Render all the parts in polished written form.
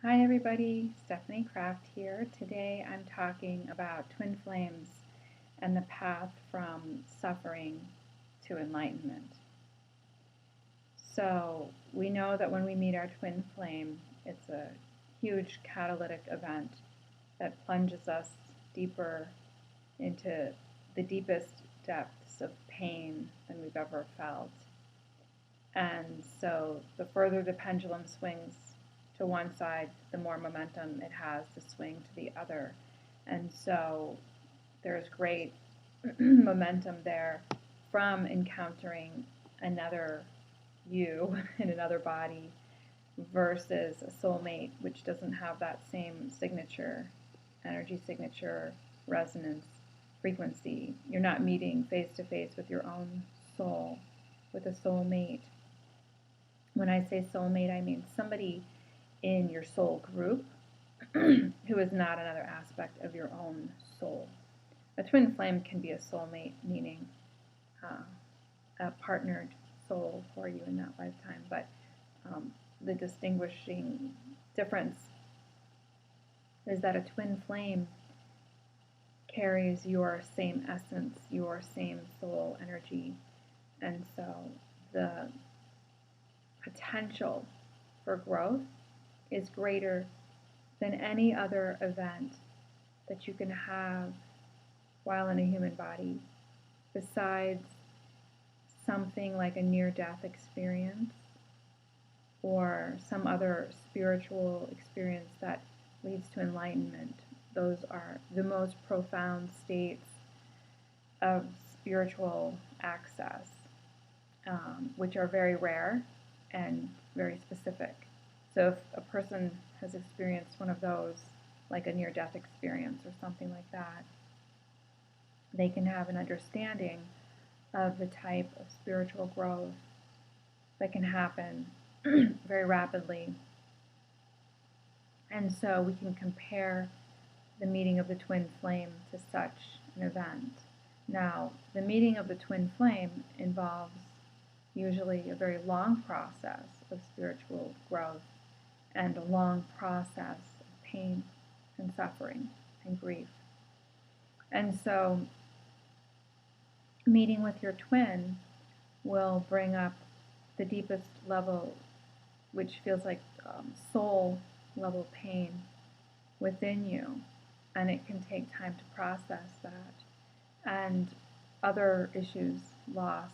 Hi everybody, Stephanie Kraft here. Today I'm talking about twin flames and the path from suffering to enlightenment. So we know that when we meet our twin flame, it's a huge catalytic event that plunges us deeper into the deepest depths of pain than we've ever felt. And so the further the pendulum swings to one side, the more momentum it has to swing to the other. And so there's great momentum there from encountering another you in another body versus a soulmate, which doesn't have that same signature, energy signature, resonance, frequency. You're not meeting face to face with your own soul, with a soulmate. When I say soulmate, I mean somebody in your soul group who is not another aspect of your own soul. A twin flame can be a soulmate, meaning a partnered soul for you in that lifetime, but the distinguishing difference is that a twin flame carries your same essence, your same soul energy, and so the potential for growth is greater than any other event that you can have while in a human body, besides something like a near-death experience or some other spiritual experience that leads to enlightenment. Those are the most profound states of spiritual access, which are very rare and very specific. So if a person has experienced one of those, like a near-death experience or something like that, they can have an understanding of the type of spiritual growth that can happen very rapidly. And so we can compare the meeting of the twin flame to such an event. Now, the meeting of the twin flame involves usually a very long process of spiritual growth and a long process of pain and suffering and grief. And so meeting with your twin will bring up the deepest level, which feels like soul level pain within you, and it can take time to process that. And other issues, loss,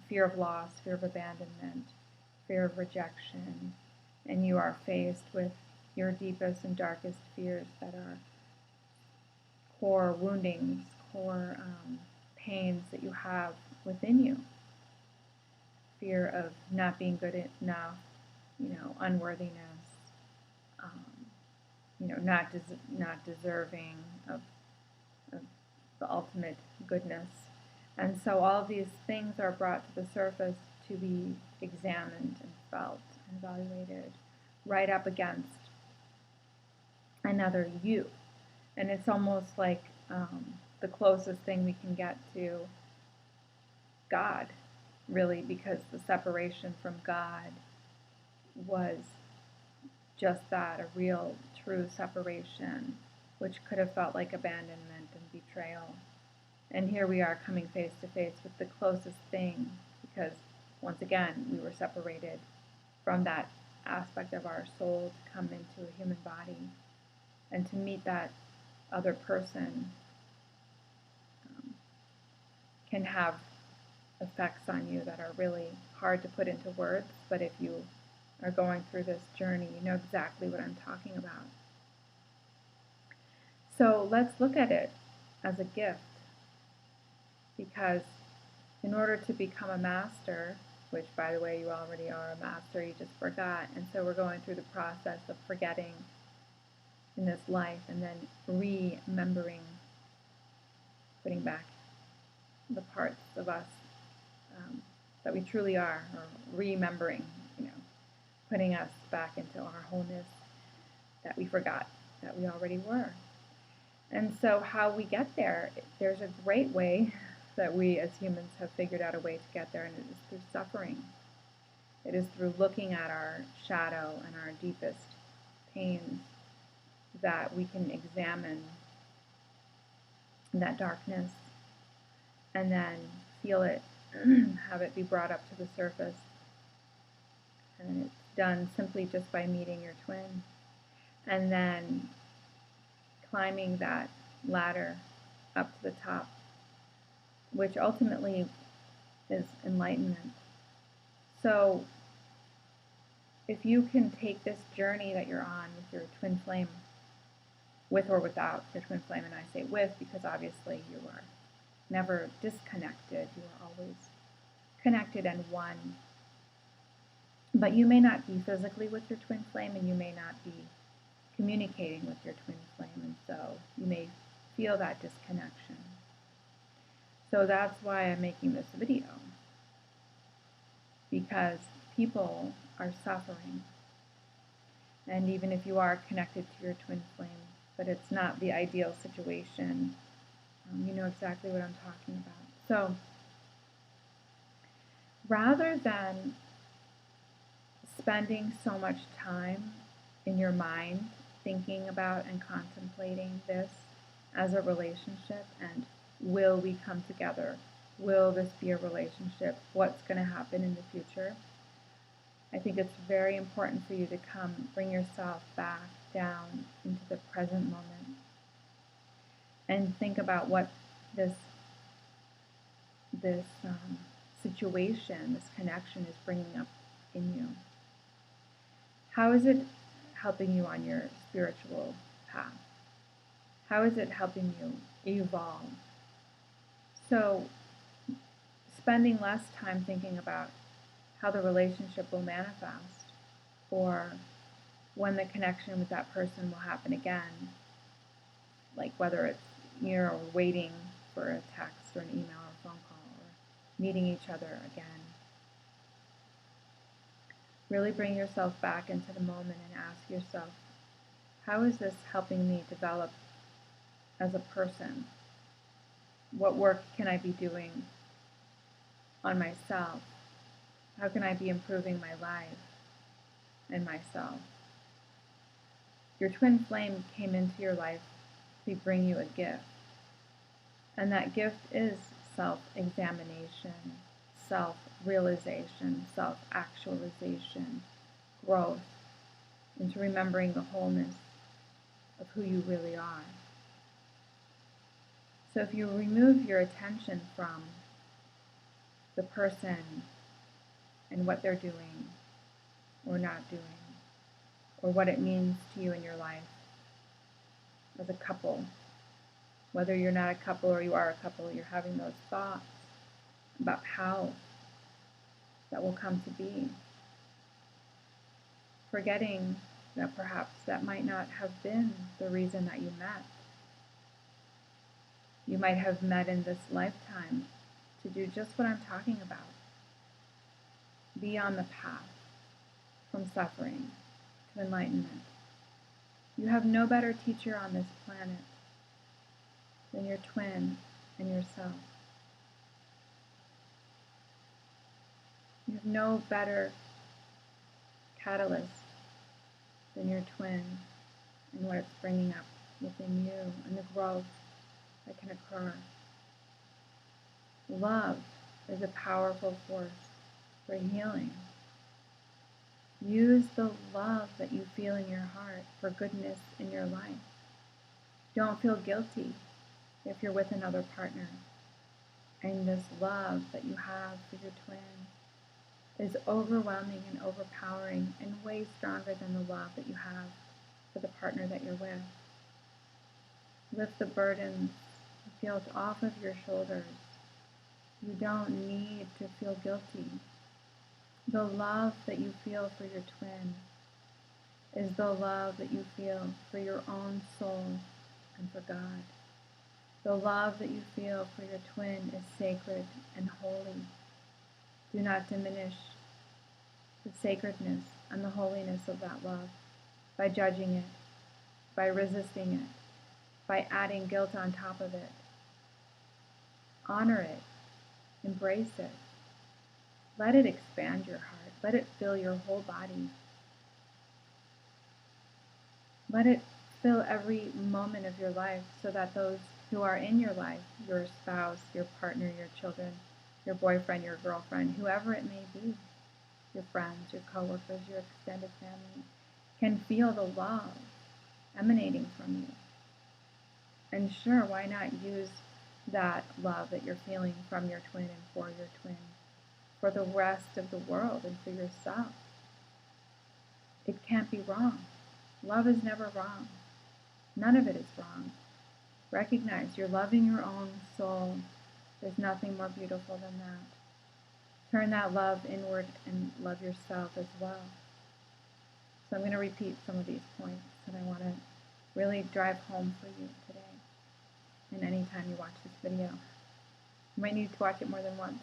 fear of loss, fear of abandonment, fear of rejection, and you are faced with your deepest and darkest fears that are core woundings, core pains that you have within you. Fear of not being good enough, unworthiness, not deserving of the ultimate goodness. And so all of these things are brought to the surface to be examined and felt and evaluated right up against another you. And it's almost like the closest thing we can get to God, really, because the separation from God was just that, a real, true separation, which could have felt like abandonment and betrayal. And here we are coming face to face with the closest thing, because once again, we were separated from that aspect of our soul to come into a human body. And to meet that other person can have effects on you that are really hard to put into words, but if you are going through this journey, you know exactly what I'm talking about. So let's look at it as a gift, because in order to become a master, which by the way you already are a master, you just forgot, and so we're going through the process of forgetting in this life and then remembering, putting back the parts of us that we truly are, or remembering, putting us back into our wholeness that we forgot that we already were. And so how we get there, there's a great way that we as humans have figured out a way to get there, and it is through suffering. It is through looking at our shadow and our deepest pains, that we can examine that darkness and then feel it, have it be brought up to the surface. And it's done simply just by meeting your twin. And then climbing that ladder up to the top, which ultimately is enlightenment. So if you can take this journey that you're on with your twin flame, with or without your twin flame, and I say with because obviously you are never disconnected, you are always connected and one. But you may not be physically with your twin flame, and you may not be communicating with your twin flame, and so you may feel that disconnection. So that's why I'm making this video, because people are suffering. And even if you are connected to your twin flame, but it's not the ideal situation, you know exactly what I'm talking about. So rather than spending so much time in your mind thinking about and contemplating this as a relationship, and will we come together? Will this be a relationship? What's going to happen in the future? I think it's very important for you to bring yourself back down into the present moment and think about what this situation, this connection is bringing up in you. How is it helping you on your spiritual path? How is it helping you evolve? So spending less time thinking about how the relationship will manifest, or when the connection with that person will happen again, like whether it's you're waiting for a text or an email or a phone call, or meeting each other again. Really bring yourself back into the moment and ask yourself, how is this helping me develop as a person? What work can I be doing on myself? How can I be improving my life and myself? Your twin flame came into your life to bring you a gift. And that gift is self-examination, self-realization, self-actualization, growth, into remembering the wholeness of who you really are. So if you remove your attention from the person and what they're doing or not doing, or what it means to you in your life as a couple, whether you're not a couple or you are a couple, you're having those thoughts about how that will come to be, forgetting that perhaps that might not have been the reason that you met. You might have met in this lifetime to do just what I'm talking about. Be on the path from suffering to enlightenment. You have no better teacher on this planet than your twin and yourself. You have no better catalyst than your twin and what it's bringing up within you and the growth that can occur. Love is a powerful force for healing. Use the love that you feel in your heart for goodness in your life. Don't feel guilty if you're with another partner. And this love that you have for your twin is overwhelming and overpowering and way stronger than the love that you have for the partner that you're with. Lift the burdens, the guilt off of your shoulders. You don't need to feel guilty. The love that you feel for your twin is the love that you feel for your own soul and for God. The love that you feel for your twin is sacred and holy. Do not diminish the sacredness and the holiness of that love by judging it, by resisting it, by adding guilt on top of it. Honor it. Embrace it. Let it expand your heart. Let it fill your whole body. Let it fill every moment of your life so that those who are in your life, your spouse, your partner, your children, your boyfriend, your girlfriend, whoever it may be, your friends, your coworkers, your extended family, can feel the love emanating from you. And sure, why not use that love that you're feeling from your twin and for your twin for the rest of the world and for yourself? It can't be wrong. Love is never wrong. None of it is wrong. Recognize you're loving your own soul. There's nothing more beautiful than that. Turn that love inward and love yourself as well. So I'm going to repeat some of these points that I want to really drive home for you today. And anytime you watch this video, you might need to watch it more than once.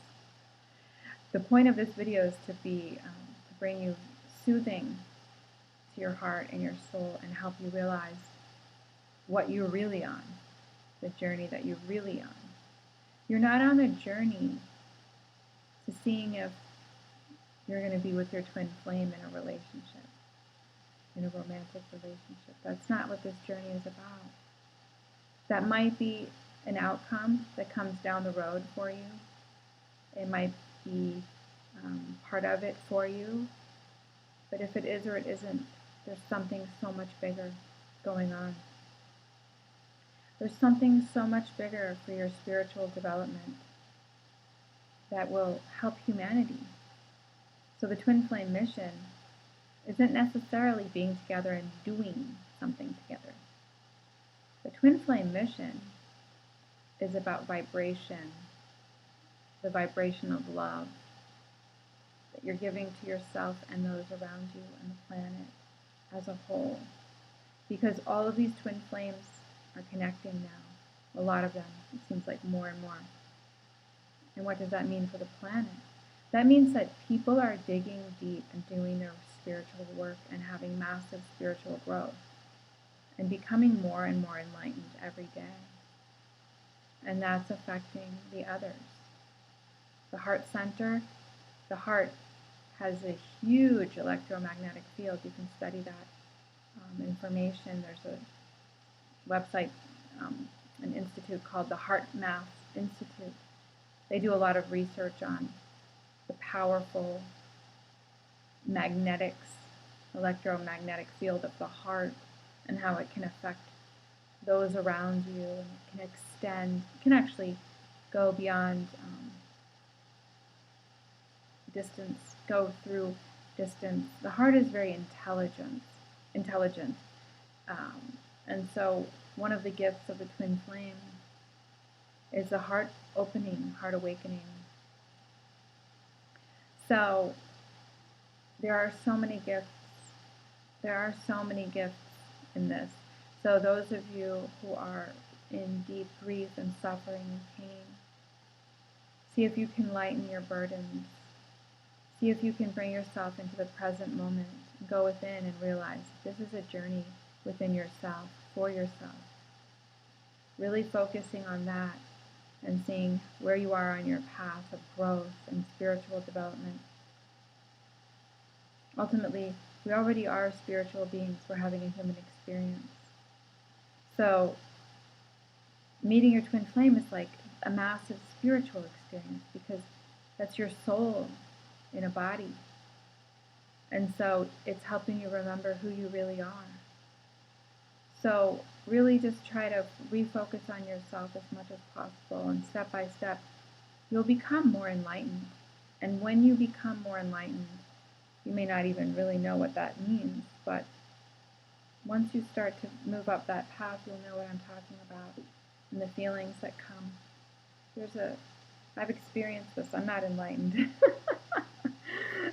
The point of this video is to bring you soothing to your heart and your soul and help you realize what you're really on, the journey that you're really on. You're not on a journey to seeing if you're going to be with your twin flame in a relationship, in a romantic relationship. That's not what this journey is about. That might be an outcome that comes down the road for you. It might be part of it for you. But if it is or it isn't, there's something so much bigger going on. There's something so much bigger for your spiritual development that will help humanity. So the twin flame mission isn't necessarily being together and doing something together. The twin flame mission is about vibration, the vibration of love that you're giving to yourself and those around you and the planet as a whole. Because all of these twin flames are connecting now. A lot of them. It seems like more and more. And what does that mean for the planet? That means that people are digging deep and doing their spiritual work and having massive spiritual growth and becoming more and more enlightened every day. And that's affecting the others. The heart center, the heart has a huge electromagnetic field. You can study that information. There's a website, an institute called the Heart Math Institute. They do a lot of research on the powerful electromagnetic field of the heart and how it can affect those around you, and it can extend, it can actually go beyond distance, go through distance. The heart is very intelligent. And so one of the gifts of the twin flame is the heart opening, heart awakening. So there are so many gifts. There are so many gifts in this. So those of you who are in deep grief and suffering and pain, see if you can lighten your burdens. See if you can bring yourself into the present moment. Go within and realize this is a journey within yourself, for yourself. Really focusing on that and seeing where you are on your path of growth and spiritual development. Ultimately, we already are spiritual beings. We're having a human experience. So, meeting your twin flame is like a massive spiritual experience because that's your soul in a body. And so it's helping you remember who you really are. So really just try to refocus on yourself as much as possible, and step by step, you'll become more enlightened. And when you become more enlightened, you may not even really know what that means, but once you start to move up that path, you'll know what I'm talking about and the feelings that come. I've experienced this. I'm not enlightened.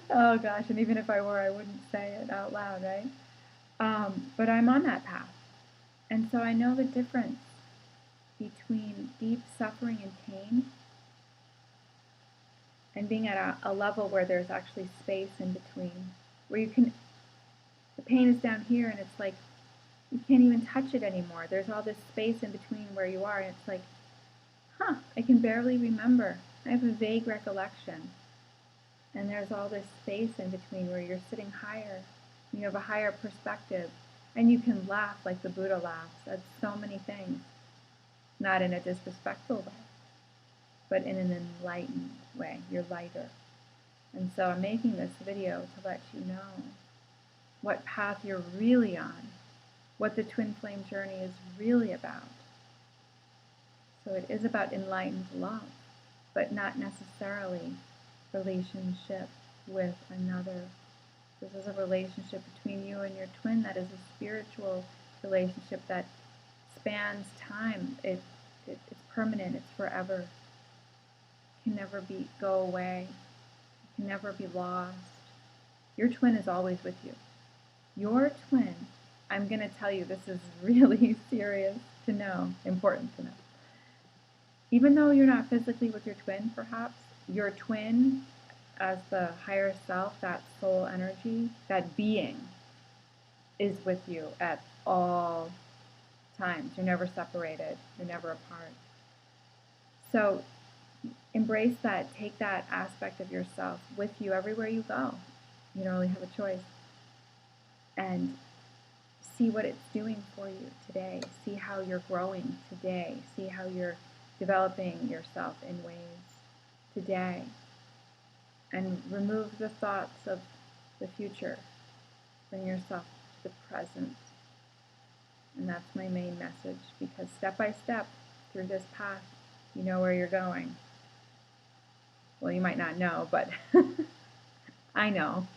Oh gosh, and even if I were, I wouldn't say it out loud, right? But I'm on that path. And so I know the difference between deep suffering and pain and being at a level where there's actually space in between, where the pain is down here and it's like, you can't even touch it anymore. There's all this space in between where you are, and it's like, I can barely remember. I have a vague recollection. And there's all this space in between where you're sitting higher, and you have a higher perspective, And you can laugh like the Buddha laughs at so many things, not in a disrespectful way, but in an enlightened way. You're lighter. And so I'm making this video to let you know what path you're really on, what the twin flame journey is really about. So it is about enlightened love, but not necessarily relationship with another. This is a relationship between you and your twin that is a spiritual relationship that spans time. It's permanent. It's forever. It can never go away. It can never be lost. Your twin is always with you. Your twin, I'm going to tell you, this is really serious to know, important to know. Even though you're not physically with your twin, perhaps, your twin as the higher self, that soul energy, that being, is with you at all times. You're never separated. You're never apart. So embrace that. Take that aspect of yourself with you everywhere you go. You don't really have a choice. And see what it's doing for you today. See how you're growing today. See how you're developing yourself in ways today. And remove the thoughts of the future. Bring yourself to the present. And that's my main message, because step by step through this path, you know where you're going. Well, you might not know, but I know.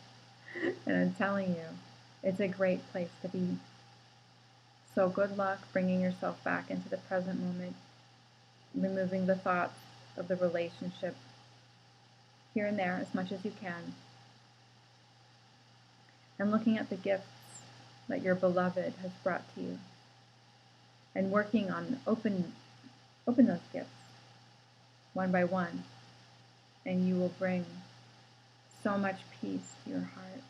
And I'm telling you, it's a great place to be. So good luck bringing yourself back into the present moment, removing the thoughts of the relationship here and there as much as you can, and looking at the gifts that your beloved has brought to you, and working on open those gifts one by one, and you will bring so much peace to your heart,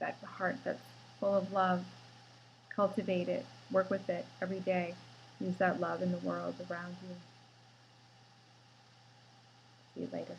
that heart that's full of love. Cultivate it, work with it every day. Use that love in the world around you. See you later.